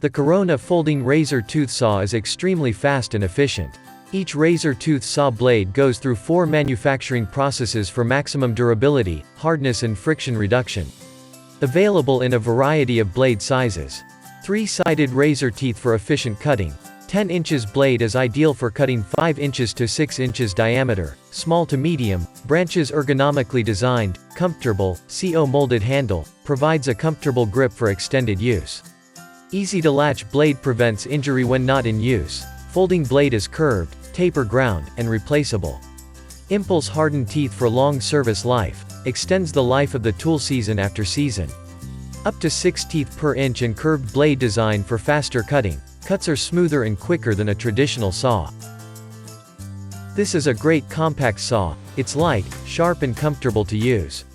The Corona folding razor tooth saw is extremely fast and efficient. Each razor tooth saw blade goes through 4 manufacturing processes for maximum durability, hardness and friction reduction. Available in a variety of blade sizes. 3-sided razor teeth for efficient cutting. 10 inches blade is ideal for cutting 5 inches to 6 inches diameter, small to medium, branches ergonomically designed, comfortable, CO molded handle, provides a comfortable grip for extended use. Easy to latch blade prevents injury when not in use. Folding blade is curved, taper ground, and replaceable. Impulse hardened teeth for long service life, extends the life of the tool season after season. Up to 6 teeth per inch and curved blade design for faster cutting. Cuts are smoother and quicker than a traditional saw. This is a great compact saw, it's light, sharp and comfortable to use.